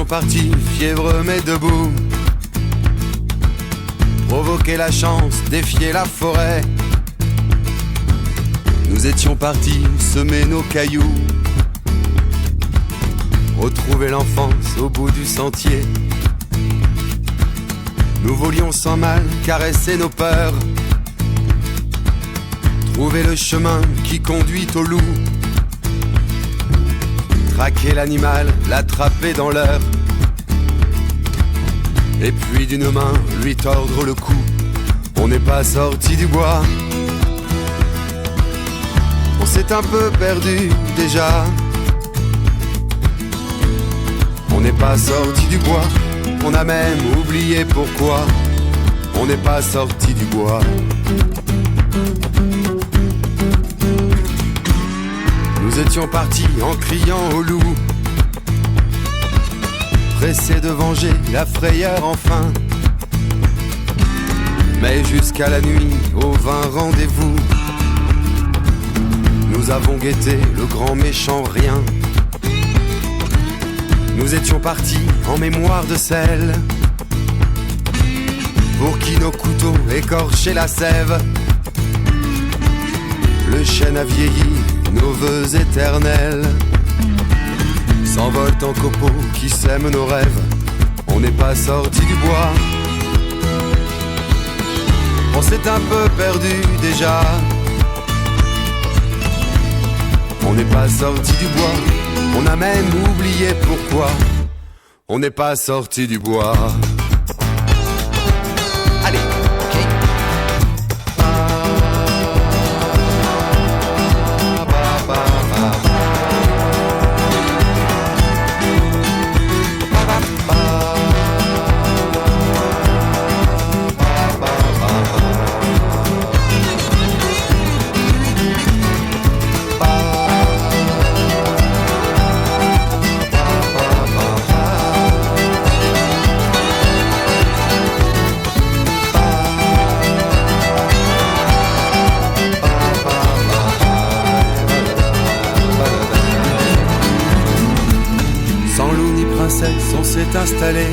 partis, fiévreux mais debout. Provoquer la chance, défier la forêt. Nous étions partis semer nos cailloux. Retrouver l'enfance au bout du sentier. Nous voulions sans mal caresser nos peurs. Trouver le chemin qui conduit au loup. Traquer l'animal, l'attraper dans l'heure. Et puis d'une main lui tordre le cou. On n'est pas sorti du bois. On s'est un peu perdu déjà. On n'est pas sorti du bois. On a même oublié pourquoi. On n'est pas sorti du bois. Nous étions partis en criant au loup, pressés de venger la frayeur enfin. Mais jusqu'à la nuit, au 20 rendez-vous, nous avons guetté le grand méchant rien. Nous étions partis en mémoire de celle pour qui nos couteaux écorchaient la sève. Le chêne a vieilli, nos vœux éternels s'envolent en copeaux qui sèment nos rêves. On n'est pas sorti du bois. On s'est un peu perdu déjà. On n'est pas sorti du bois. On a même oublié pourquoi. On n'est pas sorti du bois. Allez, ok. On s'est installé,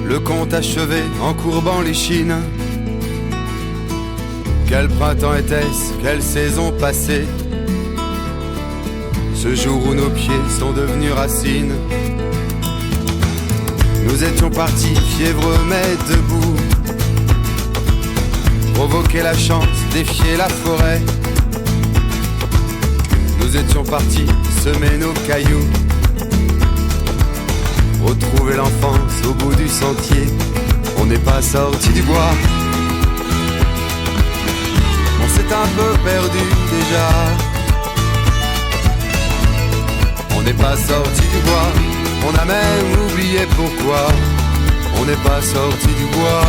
le conte achevé en courbant les chines. Quel printemps était-ce, quelle saison passée, ce jour où nos pieds sont devenus racines. Nous étions partis fiévreux mais debout, provoquer la chance, défier la forêt. Nous étions partis semer nos cailloux, retrouver l'enfance au bout du sentier. On n'est pas sorti du bois. On s'est un peu perdu déjà. On n'est pas sorti du bois. On a même oublié pourquoi. On n'est pas sorti du bois.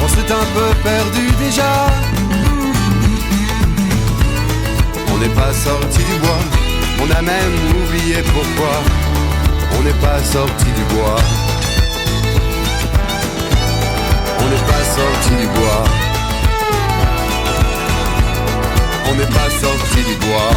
On s'est un peu perdu déjà. On n'est pas sorti du bois, on a même oublié pourquoi. On n'est pas sorti du bois. On n'est pas sorti du bois. On n'est pas sorti du bois.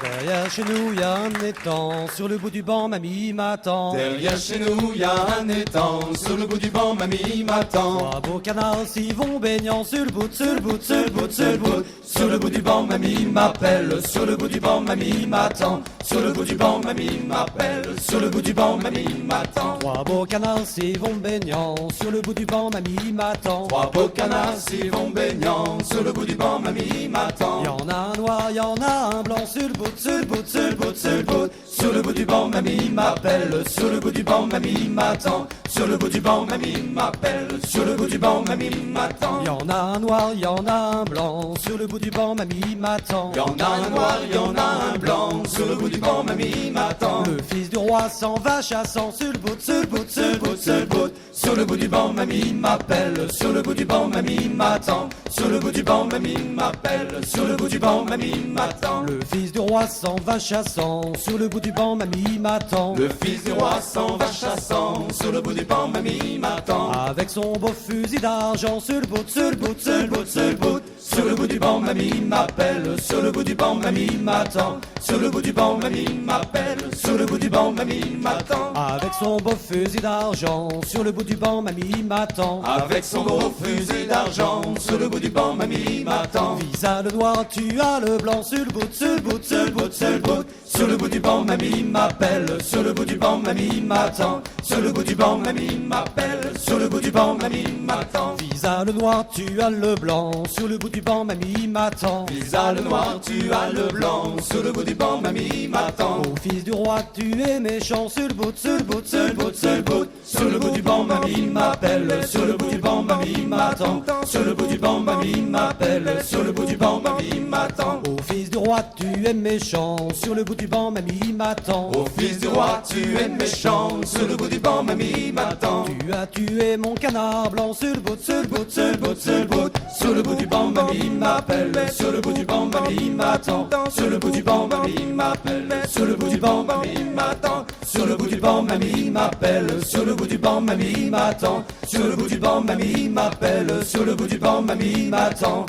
Derrière chez nous, y a un étang, sur le bout du banc, mamie m'attend. Derrière chez nous, y a un étang, sur le bout du banc, mamie m'attend. Trois beaux canards s'y vont baignant, sur le bout, sur le bout, sur le bout, sur le bout. Sur le bout du banc, mamie m'appelle, sur le bout du banc, mamie m'attend. Sur le bout du banc, mamie m'appelle, sur le bout du banc, mamie m'attend. Trois beaux canards s'y vont baignant, sur le bout du banc, mamie m'attend. Trois beaux canards s'y vont baignant, sur le bout du banc, mamie m'attend. Y en a un noir, y en a un blanc, sur le bout, sur le bout, sur le bout, sur le bout. Sur le bout du banc, mamie m'appelle, sur le bout du banc, mamie m'attend. Sur le bout du banc, mamie m'appelle, sur le bout du banc, mamie m'attend. Y en a un noir, y en a un blanc, sur le bout du banc, mamie m'attend. Y en a un noir, y en a un blanc, sur le bout du banc, mamie m'attend. Le fils du roi s'en va chassant, sur le bout, sur le bout, sur le bout, sur le bout. Sur le bout du banc, mamie m'appelle, sur le bout du banc, mamie m'attend. Sur le bout du banc, mamie m'appelle, sur le bout du banc, mamie m'attend. Le fils du roi s'en va chassant, sur le bout du banc, mamie m'attend. Le fils du roi s'en va chassant, sur le bout du banc, mamie m'attend. Avec son beau fusil d'argent sur le bout, sur le bout, sur le bout, sur le bout. Sur le bout du banc, mamie m'appelle. Sur le bout du banc, mamie m'attend. Sur le bout du banc, mamie m'appelle. Sur le bout du banc, mamie m'attend. Avec son beau fusil d'argent sur le bout du banc, mamie m'attend. Avec son gros fusil d'argent, sur le bout du banc, mamie m'attend. Visa le noir, tu as le blanc sur le bout, sur le bout, sur le bout, sur le bout. Sur le bout du banc, mamie m'appelle. Sur le bout du banc, mamie m'attend. Sur le bout du banc, mamie m'appelle. Sur le bout du banc, mamie m'attend. Visa le noir, tu as le blanc sur le bout du banc, mamie m'attend. Visa le noir, tu as le blanc. Sur le bout du banc, mamie m'attend. Ô fils du roi, tu es méchant sur le bout, sur le bout, sur le bout, sur le bout. Sur le bout du banc, mamie m'appelle. Sur le bout du banc, mamie m'attend. Sur le bout du banc, mamie m'appelle. Sur le bout du banc, mamie m'attend. Ô fils du roi, tu es méchant sur le bout du banc, mamie m'attend. Ô fils du roi, tu es méchant. Sur le bout du banc, mamie m'attend. Tu as tué mon canard blanc sur le bout, sur le bout, sur le bout, sur le bout. Sur le bout du banc, mamie m'appelle. Sur le bout du banc, mamie m'attend. Sur le bout du banc, mamie m'appelle. Sur le bout du banc, mamie m'attend. Sur le bout du banc, mamie m'appelle. Sur le bout du banc, mamie m'attend. Sur le bout du banc, mamie m'appelle. Sur le bout du banc, mamie m'attend.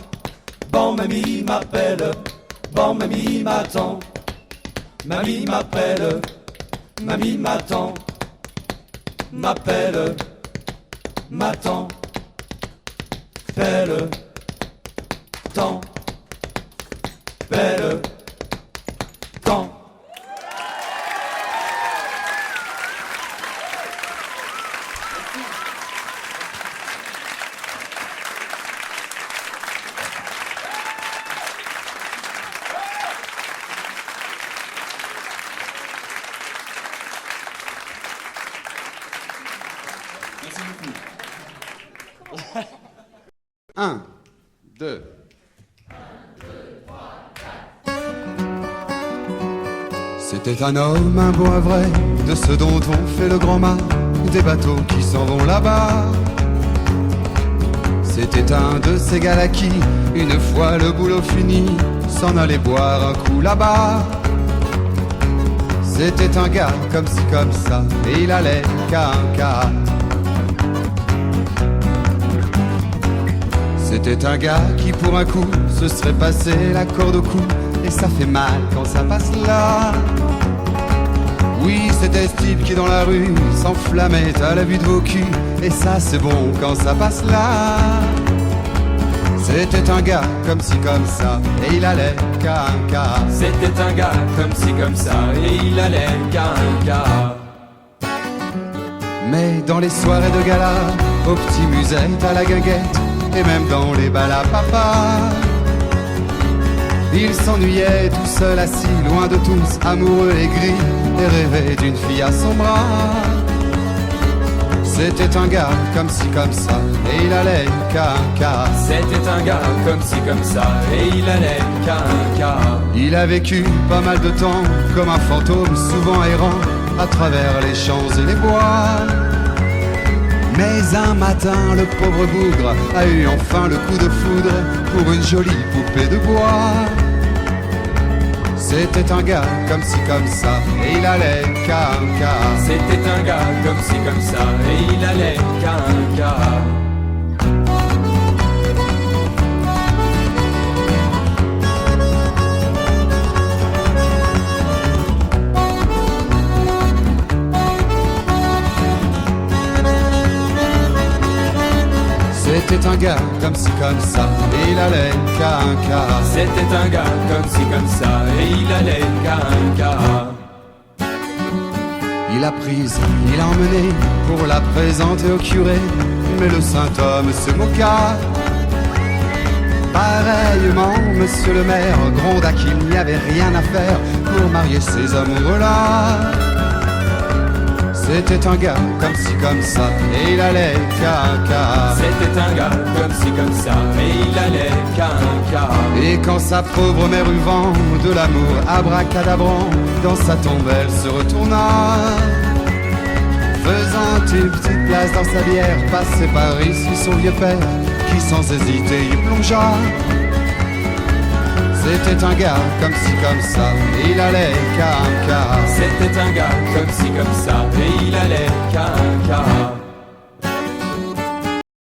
Banc, mamie m'appelle. Banc, mamie m'attend. Mamie m'appelle. Mamie m'attend. M'appelle. M'attend. Pelle. Temps. Pelle. Temps. Un, deux. C'était un homme, un bon à vrai, de ceux dont on fait le grand mât, des bateaux qui s'en vont là-bas. C'était un de ces gars-là qui, une fois le boulot fini, s'en allait boire un coup là-bas. C'était un gars comme ci comme ça, et il allait qu'à un cas. C'était un gars qui pour un coup se serait passé la corde au cou, et ça fait mal quand ça passe là. Oui, c'était ce type qui dans la rue s'enflammait à la vue de vos culs, et ça c'est bon quand ça passe là. C'était un gars comme ci comme ça, et il allait qu'à un cas. C'était un gars comme ci comme ça, et il allait qu'à un cas. Mais dans les soirées de gala, au petit musette, à la guinguette, et même dans les bals à papa, il s'ennuyait tout seul assis, loin de tous, amoureux et gris, et rêvait d'une fille à son bras. C'était un gars comme ci comme ça, et il allait qu'à un cas. C'était un gars comme ci comme ça, et il allait qu'à un cas. Il a vécu pas mal de temps, comme un fantôme souvent errant, à travers les champs et les bois. Mais un matin, le pauvre bougre a eu enfin le coup de foudre pour une jolie poupée de bois. C'était un gars comme ci comme ça, et il allait qu'à un cas. C'était un gars comme ci comme ça, et il allait qu'à un cas. C'était un gars comme ci comme ça, et il allait qu'à un cas. C'était un gars comme ci comme ça, et il allait qu'à un cas. Il l'a prise, il l'a emmenée pour la présenter au curé, mais le saint homme se moqua. Pareillement, monsieur le maire gronda qu'il n'y avait rien à faire pour marier ces amoureux-là. C'était un gars comme ci comme ça, et il allait qu'à un cas. C'était un gars comme ci comme ça, et il allait qu'à un cas. Et quand sa pauvre mère eut vent de l'amour abracadabrant, dans sa tombe elle se retourna, faisant une petite place dans sa bière, passé par ici son vieux père, qui sans hésiter y plongea. C'était un gars comme ci comme ça, et il allait qu'à un cas. C'était un gars comme ci comme ça, et il allait